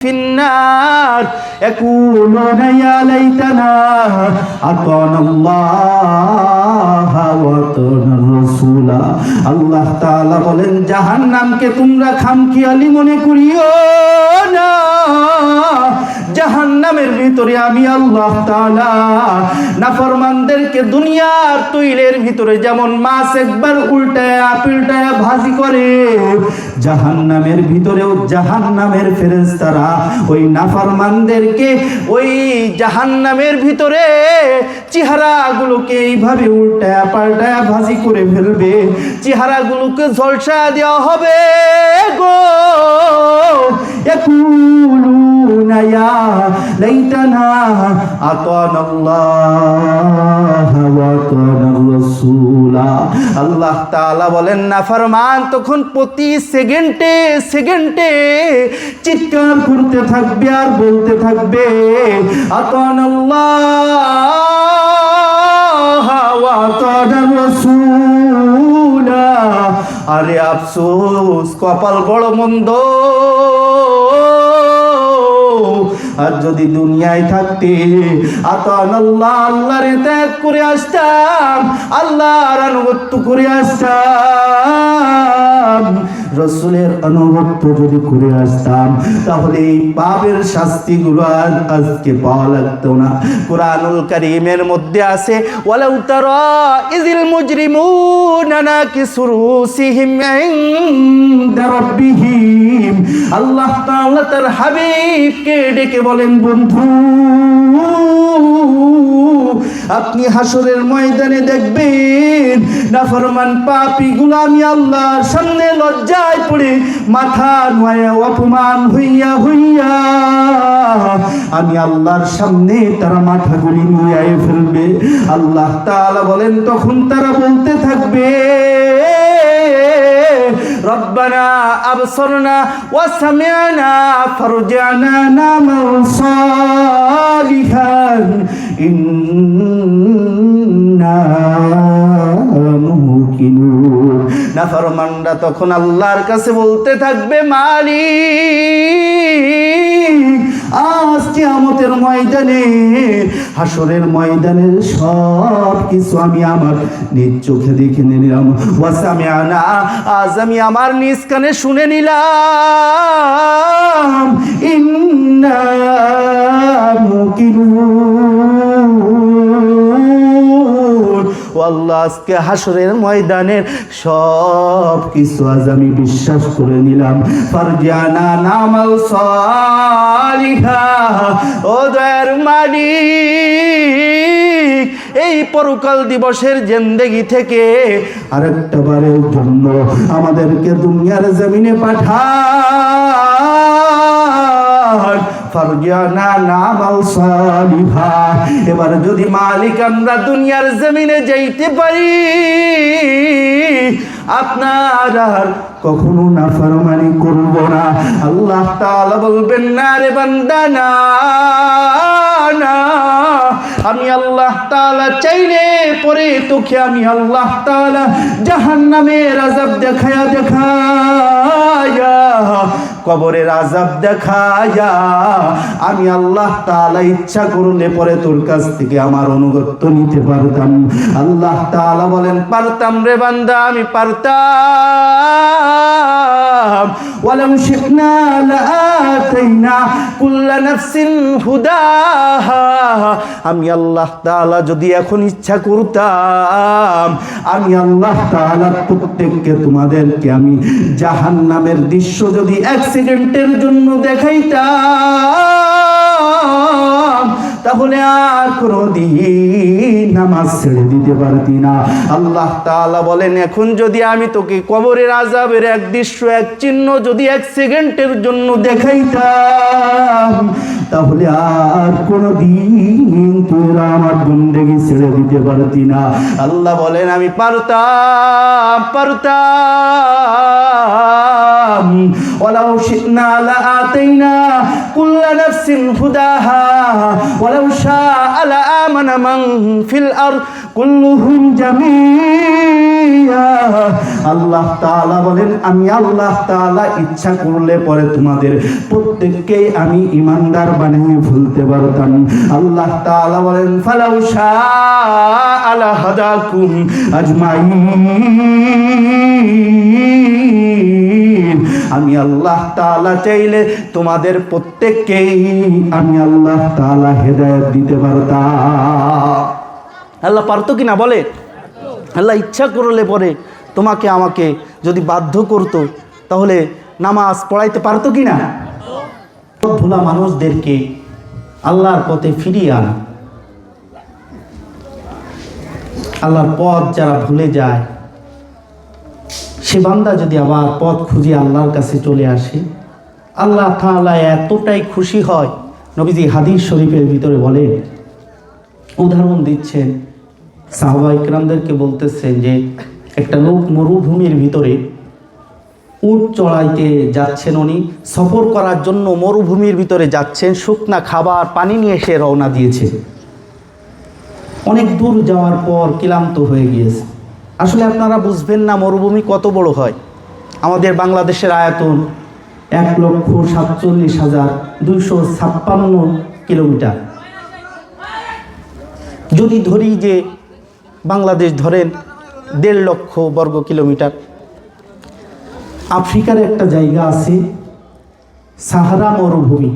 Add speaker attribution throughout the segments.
Speaker 1: ফিন্নার ইয়াকুলুনা ইয়া লাইতানা আতানা আল্লাহ ওয়া আতানা রাসূলা। আল্লাহ তাআলা বলেন জাহান্নামকে তোমরা খামখেয়ালি মনে করিও না। জাহান্নামের ভিতরে আমি আল্লাহ তাআলা নাফরমানদেরকে দুনিয়ার তৈলের ভিতরে যেমন মাছ একবার উল্টায়া পিল্টায়া ভাজি করে, জাহান্নামের ভিতরেও জাহান্নামের ফেরেশতারা ওই নাফরমানদেরকে ওই জাহান্নামের ভিতরে চেহারাগুলোকে এইভাবে উল্টায়া পাল্টায়া ভাজি করে ফেলবে, চেহারাগুলোকে ঝলসা দেওয়া হবে গো। ইয়াকুলুনা ইয়া লাইতানা আতানা আল্লাহ ওয়া আতানা রাসূলা। আল্লাহ তাআলা বলেন নাফরমান তখন প্রতি সেকেন্ডে সেকেন্ডে চিৎকার করতে থাকবে আর বলতে থাকবে আতানা আল্লাহ ওয়া আতানা রাসূলা। আরে আফসোস, কপাল বড় মন্দ। আর যদি দুনিয়ায় থাকতে আতানা আল্লাহ, আল্লাহর ইতাআত করে আসতাম, আল্লাহর আনুগত্য করে আসতাম, রাসূলের আনুগত্য যদি করে আসতাম, তাহলে এই পাপের শাস্তিগুলো আর আজকে পাওয়া লাগতো না। কুরআনুল কারীমের মধ্যে আছে ওয়ালাউ তারা ইযিল মুজরিমুনা নাকিসু রুসিহিম ইনদা রাব্বিহিম। আল্লাহ তাআলা তার হাবিবকে ডেকে বলেন বন্ধু আপনি হাসরের ময়দানে দেখবেন নাফরমান পাপীগুলো আমি আল্লাহর সামনে লজ্জায় পড়ে মাথা নোয়া অপমান হইয়া হইয়া আমি আল্লাহর সামনে তারা মাথাগুলি নিয়ে ফেলবে। আল্লাহ তাআলা বলেন তখন তারা বলতে থাকবে রব্বানা আবসারনা ওয়া সামি'না ফারজি'না না'মাল সালিহান ইন্না মুকিনুন। নাফরমানরা তখন আল্লাহর কাছে বলতে থাকবে মালিক আজ কিয়ামতের ময়দানে হাসরের ময়দানের সব কিছু আমি আমার নিজ চোখে দেখে নিলাম, ওয়া সামি'না আজ আমি আমার নিজ কানে শুনে নিলাম, ইন্না মুকিনুন। ও আল্লাহ আজকে হাসরের ময়দানের সব কিছু আজ আমি বিশ্বাস করে নিলাম। ফারজি'না না'মাল সালিহা। ও দয়ার মালিক এই পরকাল দিবসের জিন্দেগি থেকে আরেকটা বারের জন্য আমাদেরকে দুনিয়ার জমিনে পাঠান। ফারজি'না না'মাল সালিহা। এবার যদি মালিক আমরা দুনিয়ার জমিনে যাইতে পারি আপনার আর কখনো নাফরমানি করব না। আল্লাহ তাআলা বলবেন না রে বান্দা না, আমি আল্লাহ তাআলা চাইলে পরে তোকে আমি আল্লাহ তাআলা জাহান্নামের আযাব দেখায়া দেখায়া কবরের আযাব দেখায়া আমি আল্লাহ তাআলা ইচ্ছা করলে পরে তোর কাছ থেকে আমার অনুগত্য নিতে পারতাম। আল্লাহ তাআলা বলেন পারতাম রে বান্দা, আমি পারতাম। ওয়ালাউ শি'না লাআতাইনা কুল্লা নাফসিন হুদাহা। আমি আল্লাহ তাআলা যদি এখন ইচ্ছা করতাম আমি আল্লাহ তাআলা প্রত্যেককে তোমাদেরকে আমি জাহান্নামের দৃশ্য যদি এক সেকেন্ডের জন্য দেখাইতাম তাহলে আর কোনদিন নামাজ ছেড়ে দিতে পারতি না। আল্লাহ তাআলা বলেন এখন যদি আমি তোকে কবরের আযাবের এক দৃশ্য এক চিহ্ন যদি এক সেকেন্ডের জন্য দেখাইতাম তাহলে আর কোনদিন তোরা আমার বন্দেগী ছেড়ে দিতে পারতি না। আল্লাহ বলেন আমি পারতাম। ওয়ালাউ শি'না লাআতাইনা কুল্লা নাফসিন হুদাহা ওয়ালাউ শাআ লাআমানা মান ফিল আরদ কুল্লুহুম জামিআ আল্লাহ তাআলা বলেন আমি আল্লাহ তাআলা ইচ্ছা করলে পরে তোমাদের প্রত্যেককে আমি ঈমানদার বানিয়ে ফেলতে পারতাম। আল্লাহ তাআলা বলেন ফালাউ শাআ লাহাদাকুম আজমাইন, আমি আল্লাহ তাআলা চাইলে তোমাদের প্রত্যেককেই আমি আল্লাহ তাআলা হেদায়েত দিতে পারতাম। আল্লাহ পারতো কিনা বলে? আল্লাহ ইচ্ছা করলে পরে তোমাকে আমাকে যদি বাধ্য করতো তাহলে নামাজ পড়াইতে পারতো কিনা? ভোলা মানুষদেরকে আল্লাহর পথে ফিরিয়ে আনা। আল্লাহর পথ যারা ভুলে যায় সে বান্দা যদি আবার পথ খুঁজে আল্লাহর কাছে চলে আসে, আল্লাহ তাআলা এতটাই খুশি হয়। নবীজি হাদিস শরীফের ভিতরে বলে, উদাহরণ দিচ্ছেন, সাহাবা ইকরামদেরকে বলতেছেন যে একটা লোক মরুভূমির ভিতরে উট চড়াইতে যাচ্ছেন, উনি সফর করার জন্য মরুভূমির ভিতরে যাচ্ছেন, শুকনা খাবার পানি নিয়ে সে রওনা দিয়েছে। অনেক দূর যাওয়ার পর ক্লান্ত হয়ে গিয়েছে। আসলে আপনারা বুঝবেন না মরুভূমি কত বড় হয়। আমাদের বাংলাদেশের আয়তন 1,47,256 কিলোমিটার। যদি ধরি যে বাংলাদেশ ধরেন 1.5 লক্ষ বর্গ কিলোমিটার। আফ্রিকার একটা জায়গা আছে সাহারা মরুভূমি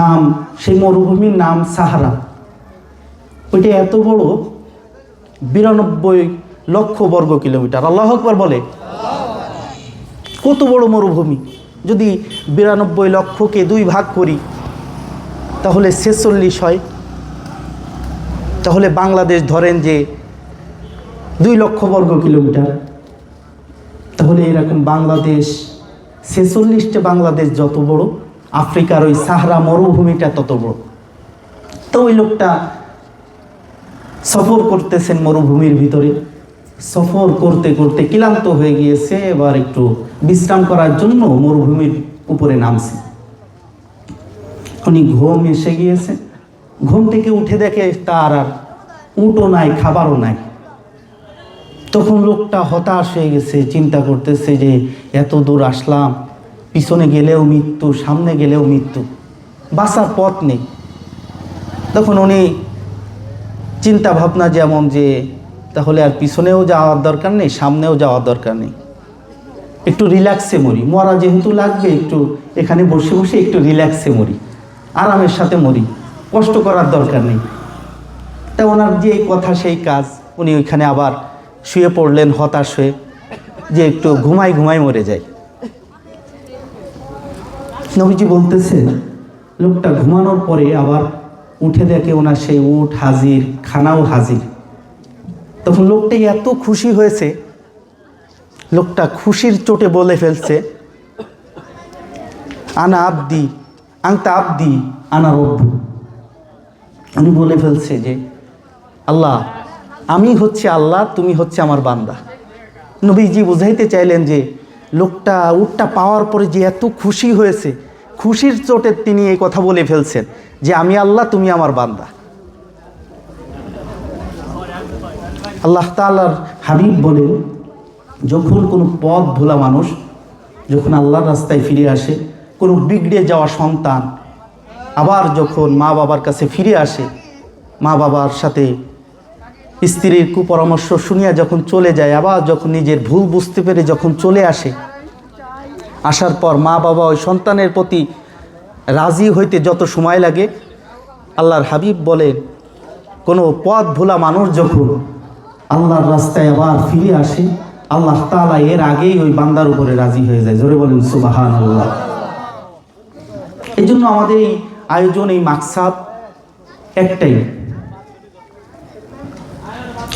Speaker 1: নাম, সেই মরুভূমির নাম সাহারা। ওইটা এত বড় 92 লক্ষ বর্গ কিলোমিটার। আল্লাহু আকবার বলে। কত বড় মরুভূমি! যদি 92 লক্ষকে 2 ভাগ করি তাহলে 46 হয়। তাহলে বাংলাদেশ ধরেন যে 2 লক্ষ বর্গ কিলোমিটার। তাহলে এরকম বাংলাদেশ 46টা বাংলাদেশ যত বড়, আফ্রিকার ওই সাহারা মরুভূমিটা তত বড়। তো ওই লোকটা সফর করতেছেন মরুভূমির ভিতরে। সফর করতে করতে ক্লান্ত হয়ে গিয়েছে, এবার একটু বিশ্রাম করার জন্য মরুভূমির উপরে নামছে। উনি ঘুম এসে গিয়েছে। ঘুম থেকে উঠে দেখে তার আর উটও নাই, খাবারও নাই। তখন লোকটা হতাশ হয়ে গেছে, চিন্তা করতেছে যে এত দূর আসলাম, পিছনে গেলেও মৃত্যু, সামনে গেলেও মৃত্যু, বাঁচার পথ নেই। তখন উনি চিন্তা ভাবনা যেমন যে তাহলে আর পিছনেও যাওয়ার দরকার নেই, সামনেও যাওয়ার দরকার নেই, একটু রিল্যাক্সে মরি, মরা যেহেতু লাগবে একটু এখানে বসে বসে একটু রিল্যাক্সে মরি, আরামের সাথে মরি, কষ্ট করার দরকার নেই। তা ওনার যে কথা সেই কাজ, উনি ওইখানে আবার শুয়ে পড়লেন হতাশ হয়ে, যে একটু ঘুমাই মরে যায়। নবীজি বলতেছেন লোকটা ঘুমানোর পরে আবার উঠে দেখে ওনার সেই উট হাজির, খানাও হাজির। তখন লোকটা এত খুশি হয়েছে, লোকটা খুশির চোটে বলে ফেলছে, আনা আব্দি আংতা আব্দি আনা রব্বু। উনি বলে ফেলছে যে আল্লাহ, আমি হচ্ছে আল্লাহ, তুমি হচ্ছে আমার বান্দা। নবীজি বুঝাইতে চাইলেন যে লোকটা উটটা পাওয়ার পরে যে এত খুশি হয়েছে, খুশির চোটে তিনি এই কথা বলে ফেলছেন যে আমি আল্লাহ, তুমি আমার বান্দা। আল্লাহ তাআলার হাবিব বলেন, যখন কোনো পথ ভোলা মানুষ যখন আল্লাহর রাস্তায় ফিরে আসে, কোনো বিগড়ে যাওয়া সন্তান আবার যখন মা বাবার কাছে ফিরে আসে, মা বাবার সাথে স্ত্রীর কুপরামর্শ শুনিয়া যখন চলে যায়, আবার যখন নিজের ভুল বুঝতে পেরে যখন চলে আসে, আসার পর মা বাবা ওই সন্তানের প্রতি রাজি হইতে যত সময় লাগে, আল্লাহর হাবিব বলেন কোনো পথ ভোলা মানুষ যখন আল্লাহর রাস্তায় আবার ফিরে আসে, আল্লাহ তাআলা এর আগেই ওই বান্দার উপরে রাজি হয়ে যায়। জোরে বলেন সুবহানাল্লাহ। এই জন্য আমাদের এই আয়োজন, এই মাকসাদ একটাই।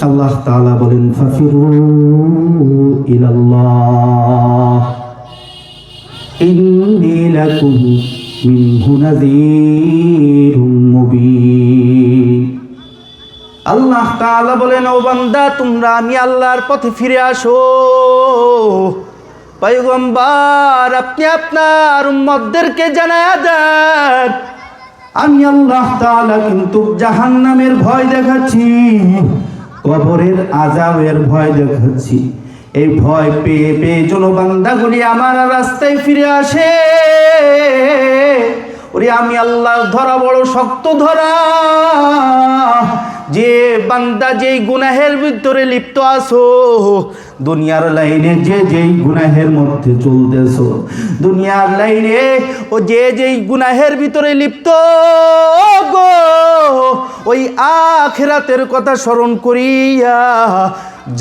Speaker 1: আল্লাহ তাআলা বলেন ফাফিরু ইলাল্লাহ ইন্নী লাকুম মিনহু নাযীরুম মুবিন। আল্লাহ তাআলা বলেন, ও বান্দা তোমরা আমি আল্লাহর পথে ফিরে আসো। পয়গম্বর আপনি আপনার উম্মতদেরকে জানায়া দেন, আমি আল্লাহ তাআলা কিন্তু জাহান্নামের ভয় দেখাচ্ছি। কবরের আযাবের ভয় দেখাচ্ছি। এই ভয় পেয়ে পেয়ে জনবান্দাগুলি আমার রাস্তায় ফিরে আসে। ওরে আমি আল্লাহর ধরা বড় শক্ত ধরা। যে বান্দা যেই গুনাহের ভিতরে লিপ্ত আছো, দুনিয়ার লাইনে যেই গুনাহের মধ্যে চলতেছো, দুনিয়ার লাইনে ও যেই গুনাহের ভিতরে লিপ্ত গো, ওই আখিরাতের কথা স্মরণ করিয়া,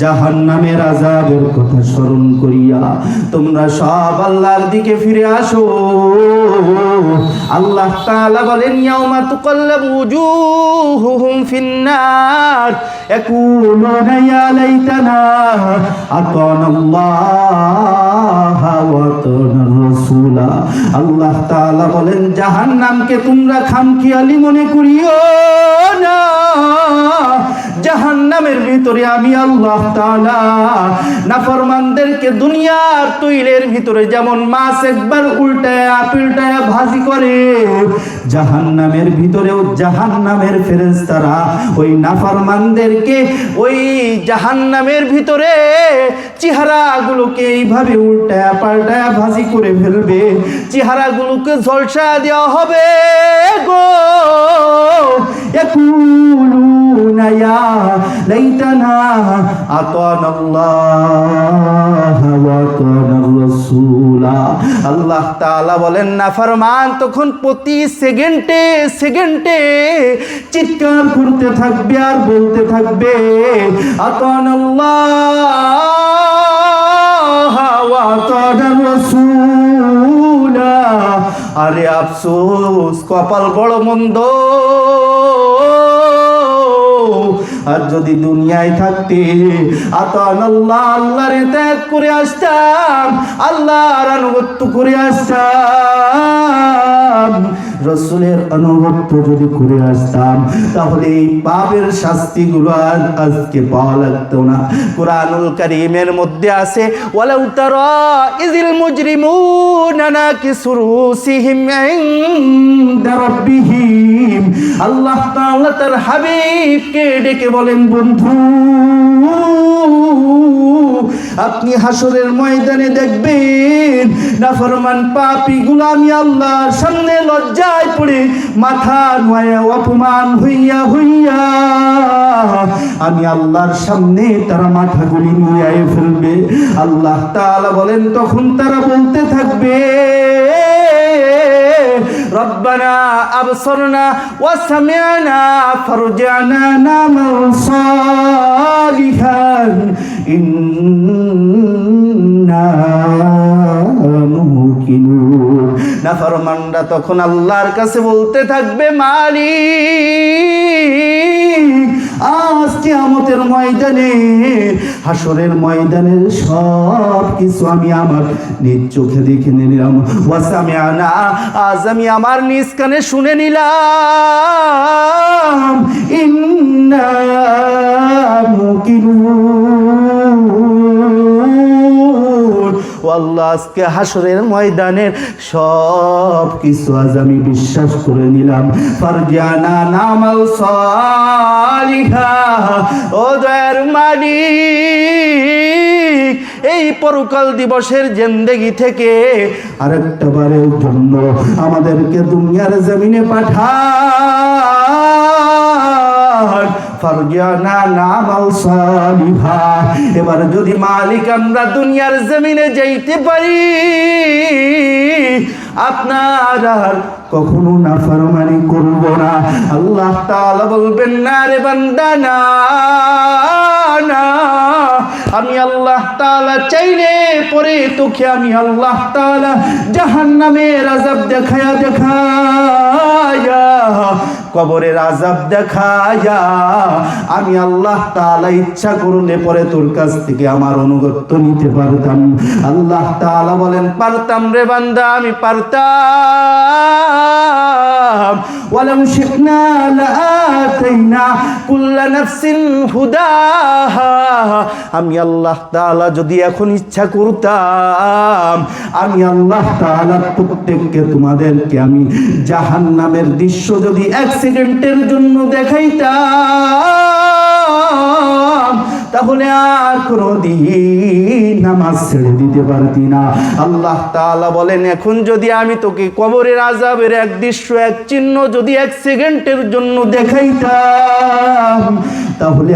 Speaker 1: জাহান্নামের আযাবের কথা স্মরণ করিয়া তোমরা সব আল্লাহর দিকে ফিরে আসো। আল্লাহ তাআলা বলেন, ইয়াউমা তুকাল্লাবু উজুহুহুম ফিন্নার ইয়াকুলুনা ইয়া লাইতানা আতানাল্লাহ ওয়া আতানার রাসূলা। আল্লাহ তাআলা বলেন, জাহান্নামকে তোমরা খামখেয়ালি মনে করিও না। জাহান্নামের ভিতরে আমি আল্লাহ তাআলা নাফরমানদেরকে দুনিয়ার তৈলের ভিতরে যেমন মাছ একবার উল্টায়া পিল্টায়া ভাজি করে, জাহান্নামের ভিতরেও জাহান্নামের ফেরেশতারা ওই নাফরমানদেরকে ওই জাহান্নামের ভিতরে চেহারাগুলোকে এইভাবে উল্টায়া পাল্টায়া ভাজি করে ফেলবে, চেহারাগুলোকে ঝলসা দেওয়া হবে গো। ইয়াকুলুনা ইয়া লাইতানা আতানাল্লাহ ওয়া আতানার রাসূলা। আল্লাহ তাআলা বলেন, নাফরমান তখন প্রতি সেকেন্ডে সেকেন্ডে চিৎকার করতে থাকবে আর বলতে থাকবে, আতানাল্লাহ ওয়া আতানার রাসূলা। আরে আফসোস, কপাল বড় মন্দ। আর যদি দুনিয়ায় থাকতে আতানাল্লাহ, আল্লাহর ত্যাগ করে আসতাম, আল্লাহর আনুগত্য করে আসতাম, রাসূলের আনুগত্য যদি করে আসতাম, তাহলে এই পাপের শাস্তিগুলো আর আজকে পাওয়া লাগতো না। কুরআনুল কারীমের মধ্যে আছে, ওয়ালাউ তারা ইযিল মুজরিমুনা নাকিসু রুসিহিম ইনদা রাব্বিহিম। আল্লাহ তাআলা তার হাবিবকে ডেকে বলেন, বন্ধু আপনি হাসরের ময়দানে দেখবেন নাফরমান পাপীগুলো আমি আল্লাহর সামনে লজ্জায় পড়ে মাথা নোয়া অপমান হইয়া হইয়া আমি আল্লাহর সামনে তারা মাথাগুলি নুয়ে ফেলবে। আল্লাহ তাআলা বলেন, তখন তারা বলতে থাকবে, রব্বানা আবসারনা ওয়া সামি'না ফারজি'না না'মাল সালিহান ইন্না মুকিনুন। নাফরমানরা তখন আল্লাহর কাছে বলতে থাকবে, মালিক আজ কিয়ামতের ময়দানে, হাসরের ময়দানের সব কিছু আমি আমার নিজ চোখে দেখে নিলাম, ওয়া সামি'না আজ আমি আমার নিজ কানে শুনে নিলাম, ইন্না মুকিনুন। ও আল্লাহ, আজকে হাসরের ময়দানের সব কিছু আজ আমি বিশ্বাস করে নিলাম। ফারজি'না না'মাল সালিহা। ও দয়ার মালিক, এই পরকাল দিবসের জিন্দেগি থেকে আরেকটা বারের জন্য আমাদেরকে দুনিয়ার জমিনে পাঠান। ফারজি'না না'মাল সালিহা। এবার যদি মালিক আমরা দুনিয়ার জমিনে যাইতে পারি, আপনার আর কখনো নাফরমানি করব না। আল্লাহ তাআলা বলবেন, না রে বান্দা, না না, আমি আল্লাহ তাআলা চাইলে পরে তোকে আমি আল্লাহ তাআলা জাহান্নামের আযাব দেখায়া দেখায়া, কবরের আযাব দেখায়া আমি আল্লাহ তাআলা ইচ্ছা করলে পরে তোর কাছ থেকে আমার অনুগত্য নিতে পারতাম। আল্লাহ তাআলা বলেন, পারতাম রে বান্দা, আমি পারতাম। ওয়ালাউ শি'না লাআতাইনা কুল্লা নাফসিন হুদাহা। আমি আল্লাহ তাআলা যদি এখন ইচ্ছা করতাম, আমি আল্লাহ তাআলা প্রত্যেককে তোমাদেরকে আমি জাহান্নামের দৃশ্য যদি এক সেকেন্ডের জন্য দেখাইতাম, তাহলে আর কোনোদিন নামাজ ছেড়ে দিতে পারতি না। আল্লাহ তাআলা বলেন, এখন যদি আমি তোকে কবরের আযাবের এক দৃশ্য, এক চিহ্ন যদি এক সেকেন্ডের জন্য দেখাইতাম, তাহলে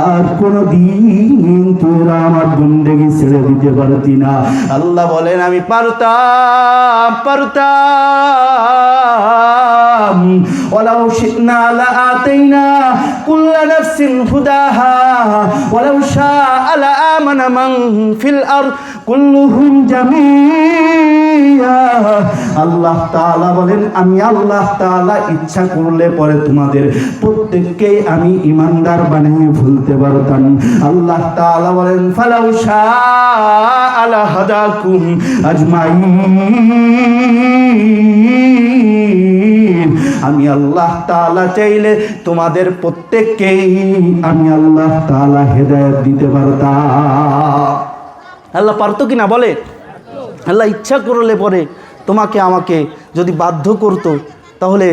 Speaker 1: আর কোনোদিন তোরা আমার বন্দেগী ছেড়ে দিতে পারতি না। আল্লাহ বলেন, আমি পারতাম। ওয়ালাউ শি'না লাআতাইনা কুল্লা নাফসিন হুদাহা ওয়ালাউ শাআ লাআমানা মান ফিল আরদ কুল্লুহুম জামিয়া। আল্লাহ তাআলা বলেন, আমি আল্লাহ তাআলা ইচ্ছা করলে পরে তোমাদের প্রত্যেককে আমি ঈমানদার বানিয়ে ফেলতে পারতাম। আল্লাহ তাআলা বলেন, ফালাউ শাআ লাহাদাকুম আজমাইন। আমি আল্লাহ তাআলা চাইলে তোমাদের প্রত্যেককেই আমি আল্লাহ তাআলা হেদায়েত দিতে পারতাম। আল্লাহ পারতো কি না বলে? আল্লাহ ইচ্ছা করলে পরে তোমাকে আমাকে যদি বাধ্য করতো, তাহলে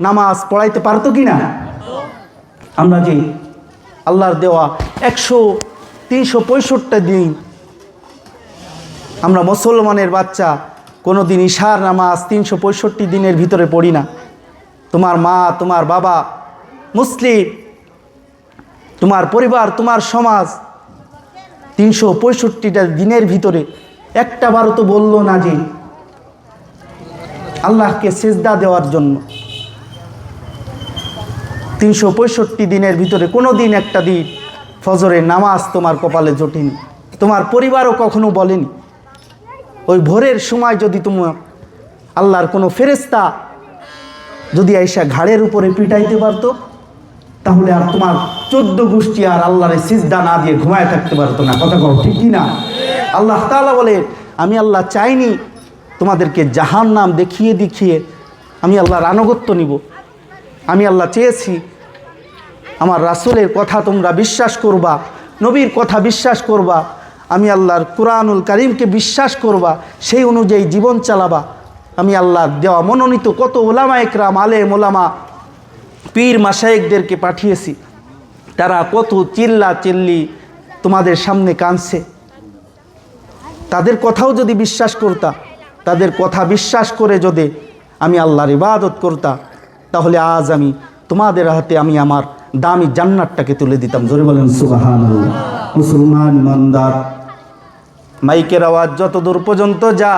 Speaker 1: নামাজ পড়াইতে পারতো কি না? আমরা যে আল্লাহর দেওয়া 365 দিন আমরা মুসলমানের বাচ্চা, কোনো দিন ইশার নামাজ 365 দিনের ভিতরে পড়ি না। তোমার মা, তোমার বাবা মুসলিম, তোমার পরিবার, তোমার সমাজ 365টা দিনের ভিতরে একটা বারও তো বললো না যে আল্লাহকে সিজদা দেওয়ার জন্য। 365 দিনের ভিতরে কোনো দিন একটা দিন ফজরের নামাজ তোমার কপালে জোটেনি, তোমার পরিবারও কখনো বলেনি। ওই ভোরের সময় যদি তোমার আল্লাহর কোনো ফেরেশতা যদি আইসা ঘাড়ের উপরে পিটাইতে পারতো, তাহলে আর তোমার 14 গোষ্ঠী আর আল্লাহর সিজদা না দিয়ে ঘুমায় থাকতে পারতো না। কথা কও ঠিক কি না? আল্লাহ তাআলা বলে, আমি আল্লাহ চাইনি তোমাদেরকে জাহান্নাম দেখিয়ে দেখিয়ে আমি আল্লাহর আনুগত্য নিব। আমি আল্লাহ চেয়েছি আমার রাসূলের কথা তোমরা বিশ্বাস করবা, নবীর কথা বিশ্বাস করবা, আমি আল্লাহর কুরআনুল কারীমকে বিশ্বাস করবা, সেই অনুযায়ী জীবন চালাবা। আমি আল্লাহর দেওয়া মনোনীত কত ওলামা একরাম, আলেম ওলামা, পীর মাশায়েখদেরকে পাঠিয়েছি। তারা কত চিল্লি তোমাদের সামনে কাঁদছে। তাদের কথাও যদি বিশ্বাস করতা, তাদের কথা বিশ্বাস করে যদি আমি আল্লাহর ইবাদত করতা, তাহলে আজ আমি তোমাদের হাতে আমি আমার দামি জান্নাতটাকে তুলে দিতাম। জোরে বলেন সুবহানাল্লাহ। মুসলমান ইমানদার, মাইকের আওয়াজ যত দূর পর্যন্ত যা,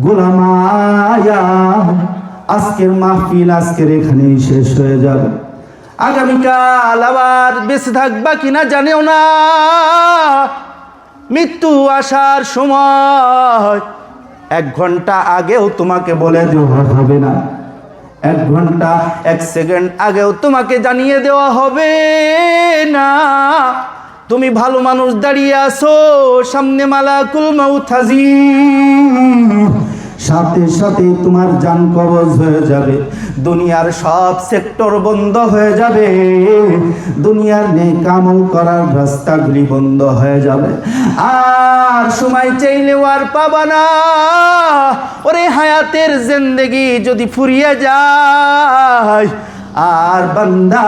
Speaker 1: গোলামায়া আজকের মাহফিল আজকের এখানেই শেষ হয়ে যাবে। আগামীকাল আবার বেঁচে থাকবা কিনা জানেও না। মৃত্যু আসার সময় 1 ঘন্টা আগেও তোমাকে বলে দেওয়া হবে না, 1 ঘন্টা 1 সেকেন্ড আগেও তোমাকে জানিয়ে দেওয়া হবে না। তুমি ভালো মানুষ দাঁড়িয়ে আছো, সামনে মালাকুল মাউত হাজির, সাথে সাথে তোমার জান কবজ হয়ে যাবে। দুনিয়ার সব সেক্টর বন্ধ হয়ে যাবে, দুনিয়ার নেক আমল করার রাস্তাগুলি বন্ধ হয়ে যাবে। আর সময় চাইলেও আর পাবা না। ওরে হায়াতের জিন্দেগি যদি ফুরিয়ে যায়, আর বান্দা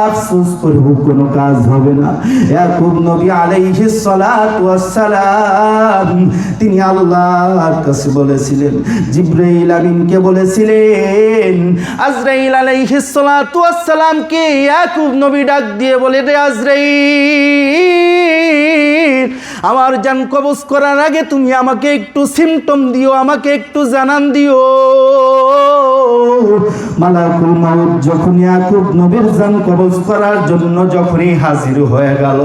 Speaker 1: আফসোস করেও কোনো কাজ হবে না। ইয়াকুব নবী আলাইহিস সালাতু ওয়াস সালাম তিনি আল্লাহর কাছে বলেছিলেন, জিবরাইল আমিনকে বলেছিলেন, আজরাইল আলাইহিস সালাতু ওয়াস সালামকে ইয়াকুব নবী ডাক দিয়ে বলে, রে আজরাইল, আমার জান কবজ করার আগে তুমি আমাকে একটু সিম্পটম দিও, আমাকে একটু জানান দিও। মালাকুল মাউত যখন ইয়াকুব নবীর জান কবজ করার জন্য যখনই হাজির হয়ে গেল,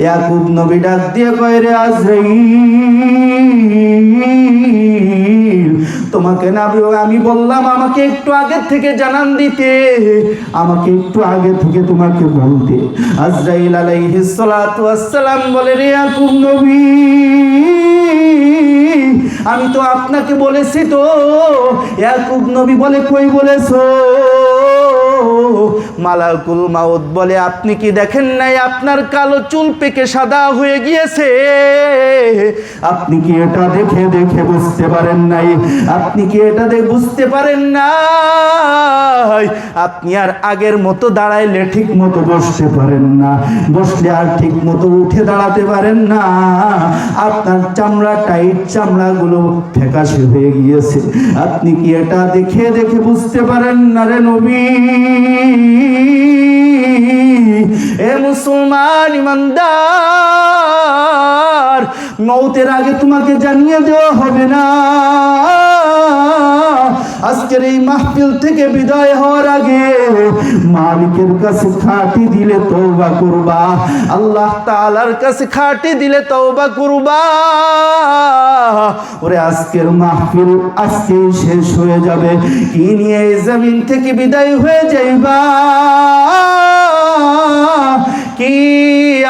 Speaker 1: ইয়াকুব নবী ডাক দিয়ে কয়, রে আজরাইল, তোমাকে না আমি বললাম আমাকে একটু আগে থেকে জানান দিতে, আমাকে একটু আগে থেকে তোমাকে বলতে। আজরাইল আলাইহিস সালাতু ওয়াস সালাম বলে, রে ইয়াকুব নবী, আমি তো আপনাকে বলেছি তো। ইয়াকুব নবী বলে, কই বলেছো? মালাকুল মাউত বলে, আপনি কি দেখেন নাই আপনার কালো চুল পেকে সাদা হয়ে গিয়েছে? আপনি কি এটা দেখে দেখে বুঝতে পারেন নাই? আপনি কি এটা দেখে বুঝতে পারেন নাই? আপনি আর আগের মতো দাঁড়াইলে ঠিক মতো বসতে পারেন না, বসলে আর ঠিক মতো উঠে দাঁড়াতে পারেন না। আপনার চামড়া, টাইট চামড়াগুলো ফ্যাকাশে হয়ে গিয়েছে। আপনি কি এটা দেখে দেখে বুঝতে পারেন না রে নবী? এ মুসলমান ইমানদার, মৌতের আগে তোমাকে জানিয়ে দেওয়া হবে না। আজকের এই মাহফিল থেকে বিদায় হওয়ার আগে মালিকের কাছে খাঁটি দিলে তওবা করবা, আল্লাহ তাআলার কাছে খাঁটি দিলে তওবা করবা। ওরে আজকের মাহফিল আজকেই শেষ হয়ে যাবে, কি নিয়ে এই জমিন থেকে বিদায় হয়ে যাইবা? কি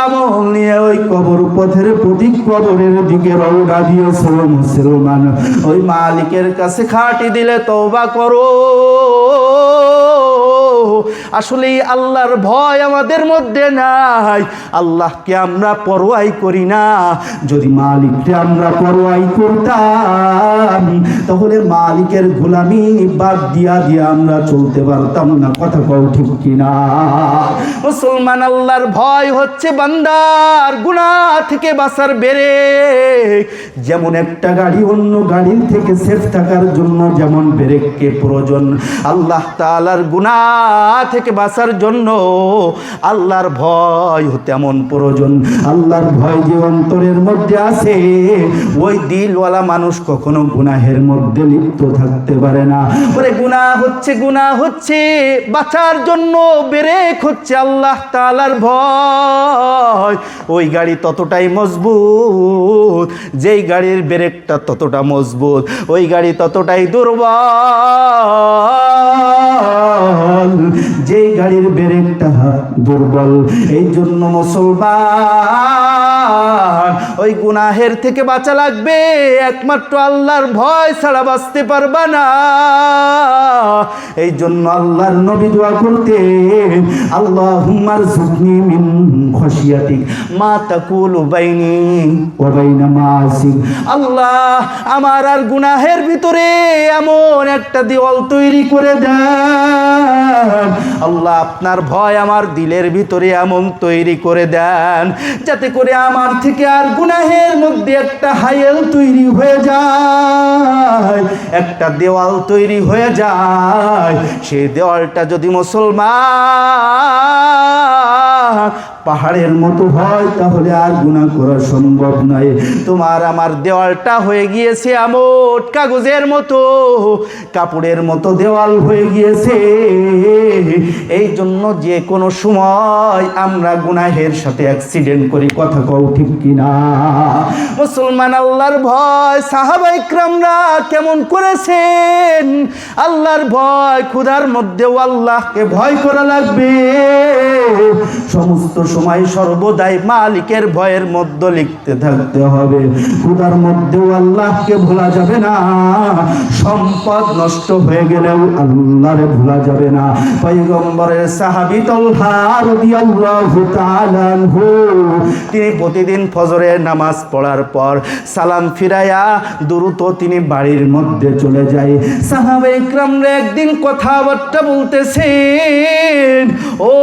Speaker 1: আমল নিয়ে ওই কবর পথের প্রতীক কবরের দিকে রওনা দিয়েছ মুসলমান? ওই মালিকের কাছে খাঁটি দিলে তওবা করো। আসলে আল্লাহর ভয় আমাদের মধ্যে নাই, আল্লাহকে আমরা পরোয়াই করি না। যদি মালিককে আমরা পরোয়াই করতাম তাহলে মালিকের গোলামি বাদ দিয়া আমরা চলতে পারতাম না। কথা কও ঠিক কিনা? মুসলমান, আল্লাহর ভয় হচ্ছে বান্দার গুনাহ থেকে বাঁচার ব্রেক। যেমন একটা গাড়ি অন্য গাড়ির থেকে সেফ থাকার জন্য যেমন ব্রেককে প্রয়োজন, আল্লাহ তাআলার গুনাহ থেকে বাঁচার জন্য আল্লাহর ভয় তেমন প্রয়োজন। আল্লাহর ভয় যে অন্তরের মধ্যে আছে, ওই দিলওয়ালা মানুষ কখনো গুনাহের মধ্যে লিপ্ত থাকতে পারে না। ওরে গুনাহ হচ্ছে বাঁচার জন্য ব্রেক হচ্ছে আল্লাহ তাআলার ভয়। ওই গাড়ি ততটাই মজবুত, যেই গাড়ির ব্রেকটা ততটা মজবুত, ওই গাড়ি ততটাই দুর্বল, যেই গাড়ির ব্রেকটা দুর্বল। এই জন্য মুসলমান, ওই গুনাহের থেকে বাঁচা লাগবে, একমাত্র আল্লাহর ভয় ছাড়া বাঁচতে পারবা না। এই জন্য আল্লাহর নবী দোয়া করতেন, আল্লাহুম্মা রযুকনি মিন খাশিয়াতিক মা তাকুলু বাইনি ওয়া বাইনা মাসিক। আল্লাহ, আমার আর গুনাহের ভিতরে এমন একটা দেওয়াল তৈরি করে দেন। আল্লাহ, আপনার ভয় আমার দিলের ভিতরে এমন তৈরি করে দেন যাতে করে আমার থেকে আর গুনাহের মধ্যে একটা হায়েল তৈরি হয়ে যায়, একটা দেওয়াল তৈরি হয়ে যায়। সেই দেওয়ালটা যদি মুসলমান পাহাড়ের মতো হয় তাহলে আর গুনাহ করা সম্ভব নয়। তোমার আমার দেওয়ালটা হয়ে গিয়েছে আমোট কাগজের মতো, কাপড়ের মতো দেওয়াল হয়ে গিয়েছে। এই জন্য যে কোনো সময় আমরা গুনাহের সাথে অ্যাক্সিডেন্ট করি। কথা কও ঠিক কিনা? মুসলমান, আল্লাহর ভয় সাহাবায়ে কেরামরা কেমন করেছেন? আল্লাহর ভয়, ক্ষুধার মধ্যেও আল্লাহকে ভয় করা লাগবে। সমস্ত সময় সর্বদাই মালিকের ভয়ের মধ্যে লিখতে থাকতে হবে। ক্ষুধার মধ্যেও আল্লাহকে ভোলা যাবে না, সম্পদ নষ্ট হয়ে গেলেও আল্লাহরে ভোলা যাবে না। পয়গম্বরের সাহাবী তালহা রাদিয়াল্লাহু তাআলা আনহু, তিনি প্রতিদিন ফজরের নামাজ পড়ার পর সালাম ফিরাইয়া দ্রুত তিনি বাড়ির মধ্যে চলে যায়। সাহাবায়ে কেরামরা একদিন কথাবার্তা বলতেছেন। ও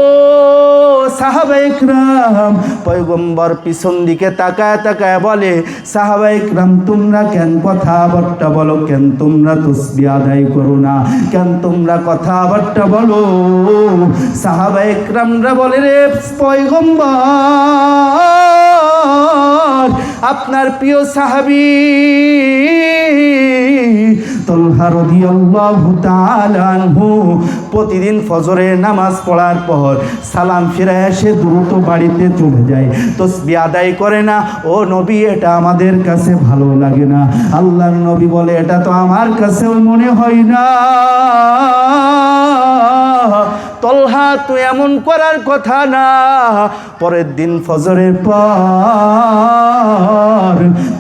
Speaker 1: সাহাবায়ে কেরাম, পয়গম্বর পিছন দিকে তাকায় তাকায় বলে, সাহাবায়ে কেরাম তোমরা কেন কথাবার্তা বলো? কেন তোমরা তাসবিহ আদায় করো না? কেন তোমরা কথাবার্তা বলো? সাহাবায়ে কেরামরা বলে, রে পয়গম্বর, আপনার প্রিয় সাহাবী তালহা রাদিয়াল্লাহু তাআলা আনহু প্রতিদিন ফজরের নামাজ পড়ার পর সালাম ফিরে এসে দ্রুত বাড়িতে চলে যায়, তাসবিহ আদায় করে না। ও নবী, এটা আমাদের কাছে ভালো লাগে না। আল্লাহর নবী বলে, এটা তো আমার কাছেও মনে হয় না। তলহা তুই এমন করার কথা না। পরের দিন ফজরের পর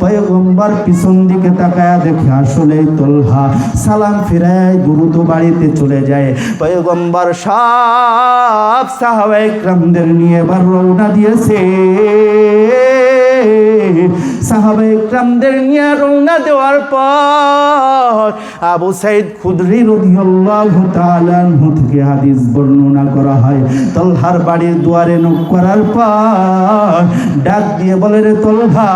Speaker 1: পয়গম্বর পিছন দিকে তাকায়া দেখে আসলে তলহা সালাম ফিরায় দ্রুত বাড়িতে চলে যায়। পয়গম্বর সব সাহাবায়ে কেরামদের নিয়ে এবার রওনা দিয়েছে। সাহাবায়ে কেরামদের নিয়ে রওনা দেওয়ার পর আবু সাইদ খুদরি রাদিয়াল্লাহু তাআলা আনহু থেকে হাদিস বর্ণনা করা হয়, তলহার বাড়ির দুয়ারে নক করার পর ডাক দিয়ে বলে, রে তলহা,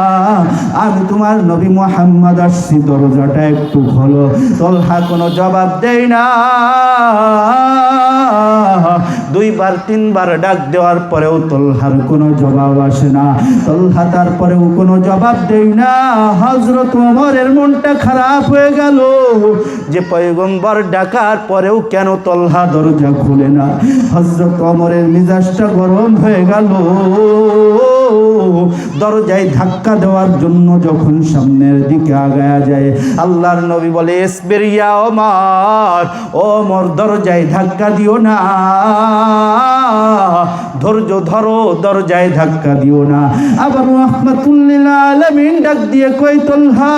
Speaker 1: আমি তোমার নবী মুহাম্মদ আসছি, দরজাটা একটু খোলো। তলহা কোনো জবাব দেয় না। দুইবার তিনবার ডাক দেওয়ার পরেও তলহার কোনো জবাব আসে না। তলহা তারপরেও কোনো জবাব দেয় না। হযরত ওমরের মনটা খারাপ হয়ে গেল যে পয়গম্বর ডাকার পরেও কেন তলহা দরজা খুলে না। হযরত ওমরের মেজাজটা গরম হয়ে গেল। দরজায় ধাক্কা দেওয়ার জন্য যখন সামনের দিকে আগায়া যায়, আল্লাহর নবী বলে, ইসবির ইয়া ওমর, ওমর দরজায় ধাক্কা দিও না, ধৈর্য ধরো, দরজায় ধাক্কা দিও না। আবার রাহমাতুল লিল আলামিন ডাক দিয়ে কই, তলহা,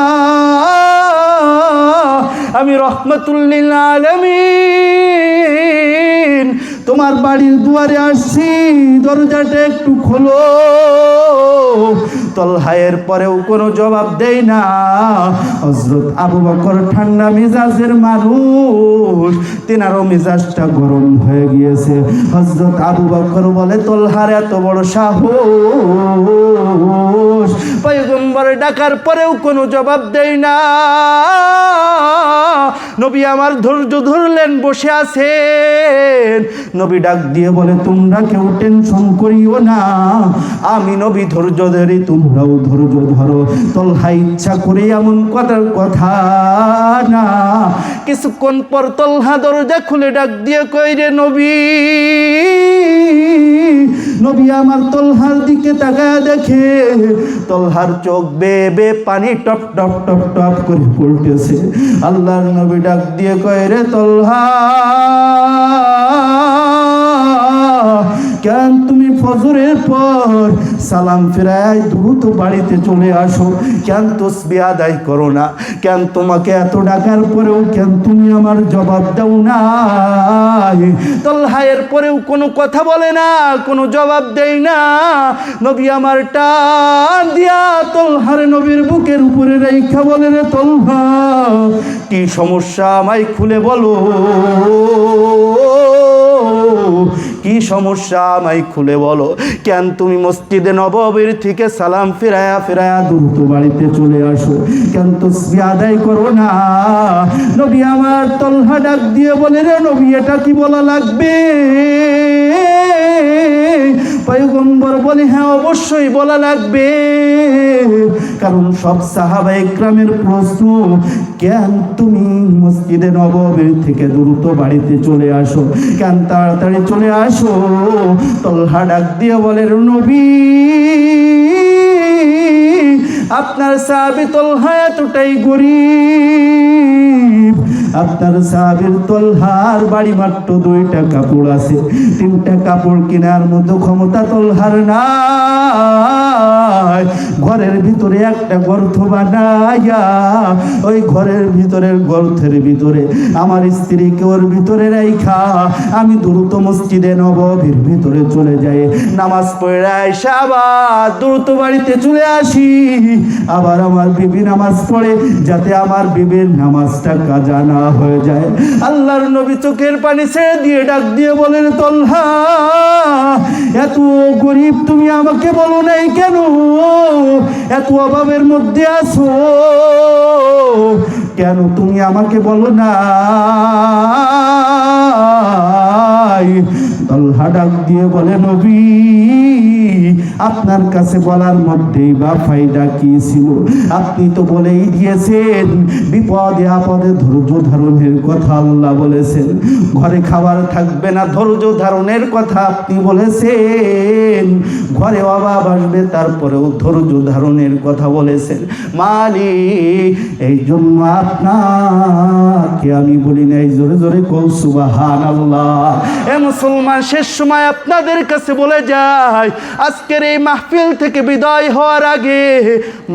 Speaker 1: আমি রাহমাতুল লিল আলামিন তোমার বাড়ির দুয়ারে আসছি, দরজাটা একটু খোলো। তলহায়ের পরেও কোনো জবাব দেয় না। হযরত আবু বকর ঠান্ডা মেজাজের মানুষ, তেনারও মেজাজটা গরম হয়ে গিয়েছে। হযরত আবু বকর বলে, তলহার এত বড় সাহস, পয়গম্বর ডাকার পরেও কোনো জবাব দেয় না। নবী আমার ধৈর্য ধরলেন, বসে আছেন। নবী ডাক দিয়ে বলে, তোমরা কেউ টেনশন করিও না, আমি নবী ধৈর্য ধরি, তোমরাও ধৈর্য ধরো। তলহা ইচ্ছা করে এমন কথা না। কিছুক্ষণ পর তলহা দরজা খুলে ডাক দিয়ে কই, রে নবী। নবী আমার তলহার দিকে তাকায় দেখে তলহার চোখ বেয়ে বেয়ে পানি টপ টপ টপ টপ করে পড়তেছে। আল্লাহর নবী ডাক দিয়ে কয়, রে তলহা, কেন তুমি ফজরের পর সালাম ফিরায় দ্রুত বাড়িতে চলে আসো? কেন তাসবিহ আদায় করো না? কেন তোমাকে এত ডাকার পরেও কেন তুমি আমার জবাব দাও না? তলহা এর পরেও কোনো কথা বলে না, কোনো জবাব দেয় না। নবী আমার টান দিয়া তলহার নবীর বুকের উপরে রেখা বলে, রে তলহা, কি সমস্যা আমায় খুলে বলো, কি সমস্যা আমায় খুলে বলো। কেন তুমি মসজিদে নববীর থেকে সালাম ফিরায়া ফিরায়া দ্রুত বাড়িতে চলে আসো? কেন তাসবিহ আদায় করো না? নবী আমার তলহা ডাক দিয়ে বলে, রে নবী, এটা কি বলা লাগবে? পয়গম্বর বলে, হ্যাঁ অবশ্যই বলা লাগবে, কারণ সব সাহাবায়ে কেরামের প্রশ্ন, কেন তুমি মসজিদে নববীর থেকে দ্রুত বাড়িতে চলে আসো, কেন তাড়াতাড়ি চলে আসো? তলহা ডাক দিয়ে বলে, নবী, আপনার সাহাবী তলহা এতটাই গরীব, আপনার সাহাবীর তলহার বাড়ি মাত্র 2টা কাপড় আছে, 3টা কাপড় কেনার মতো ক্ষমতা তলহার নাই। ঘরের ভিতরে একটা গর্ত বানাইয়া ওই ঘরের ভিতরের গর্তের ভিতরে আমার স্ত্রীকে ওর ভিতরে রাইখা আমি দ্রুত মসজিদে নববীর ভিতরে চলে যাই, নামাজ পড়ে আইসা আবার দ্রুত বাড়িতে চলে আসি, আবার আমার বিবি নামাজ পড়ে, যাতে আমার বিবির নামাজটা কাজা না হয়ে যায়। আল্লাহর নবী চোখের পানি ছেড়ে দিয়ে ডাক দিয়ে বলেন, তলহা, এত গরিব তুমি আমাকে বলো নাই কেন? এত অভাবের মধ্যে আছো কেন তুমি আমাকে বলো না? তলহা ডাক দিয়ে বলে, নবী, আপনার কাছে বলার মধ্যেই বা ফায়দা কি ছিল? আপনি তো বলেই দিয়েছেন বিপদে আপদে ধৈর্য ধারণের কথা আল্লাহ বলেছেন, ঘরে খাবার থাকবে না ধৈর্য ধারণের কথা আপনি বলেছেন, ঘরে অভাব আসবে তারপরেও ধৈর্য ধারণের কথা বলেছেন। মালিক, এই জন্য আপনাকে আমি বলি নাই, জোরে জোরে কও সুবহানাল্লাহ। এ মুসলমান, শেষ সময় আপনাদের কাছে বলে যায়, আজকের এই মাহফিল থেকে বিদায় হওয়ার আগে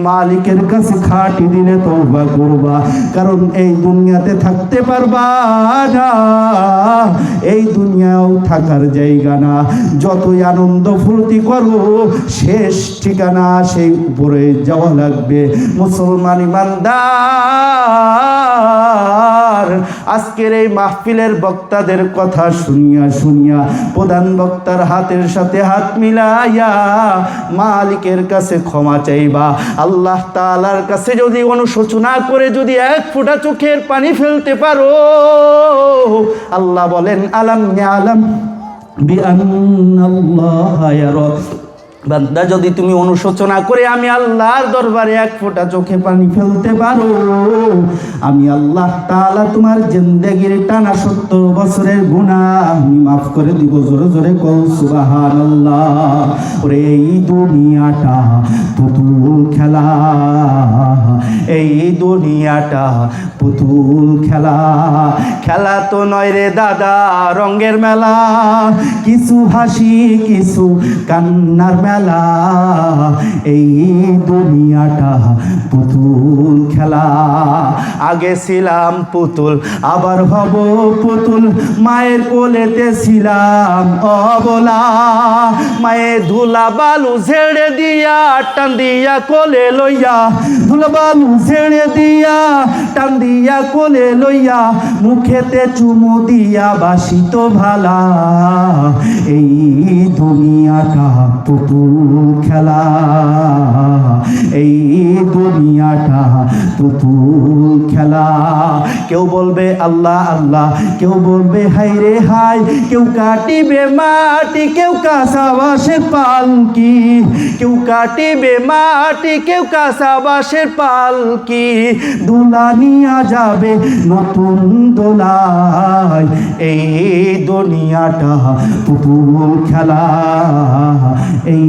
Speaker 1: মালিকের কাছে খাঁটি দিলে তওবা করবা, কারণ এই দুনিয়াতে থাকতে পারবা না, এই দুনিয়াও থাকার জায়গা না। যতই আনন্দ ফুর্তি করো, শেষ ঠিকানা সেই উপরে যাওয়া লাগবে। মুসলমান ইমানদার, আজকের এই মাহফিলের বক্তাদের কথা শুনিয়া শুনিয়া প্রধান বক্তার হাতের সাথে হাত মিলাইয়া মালিকের কাছে ক্ষমা চাইবা। আল্লাহ তাআলার কাছে যদি অনুশোচনা করে যদি এক ফোঁটা চোখের পানি ফেলতে পারো, আল্লাহ বলেন আলাম ইয়ালাম বিআন্নাল্লাহা ইয়ারা। বান্দা, যদি তুমি অনুশোচনা করে আমি আল্লাহর দরবারে এক ফোঁটা চোখে পানি ফেলতে পারো, আমি আল্লাহ তাআলা তোমার জিন্দেগির টানা 70 বছরের গুনাহ আমি মাফ করে দিব। জোরে জোরে কও সুবহানাল্লাহ। ওরে এই দুনিয়াটা পুতুল খেলা, এই দুনিয়াটা পুতুল খেলা, খেলা তো নয় রে দাদা রঙের মেলা, কিছু হাসি কিছু কান্নার মেলা, এই দুনিয়াটা পুতুল খেলা। আগে ছিলাম পুতুল আবার হব পুতুল, মায়ের কোলেতে ছিলাম অবলা, মায়ের ধুলা বালু ঝেড়ে দিয়া টান দিয়া কোলে লইয়া, ধুলা বালু ঝেড়ে দিয়া টান দিয়া কোলে লইয়া, মুখেতে চুমু দিয়া বাসিত ভালা, এই দুনিয়াটা পুতুল খেলা, এই দুনিয়াটা পুতুল খেলা। কেউ বলবে আল্লাহ আল্লাহ, কেউ বলবে হাই রে হাই, কেউ কাটিবে মাটি, কেউ কাঁচা বাঁশের পালকি, কেউ কাটিবে মাটি, কেউ কাঁচা বাঁশের পালকি, দোলা নিয়া যাবে নতুন দোলায়, এই দুনিয়াটা পুতুল খেলা, এই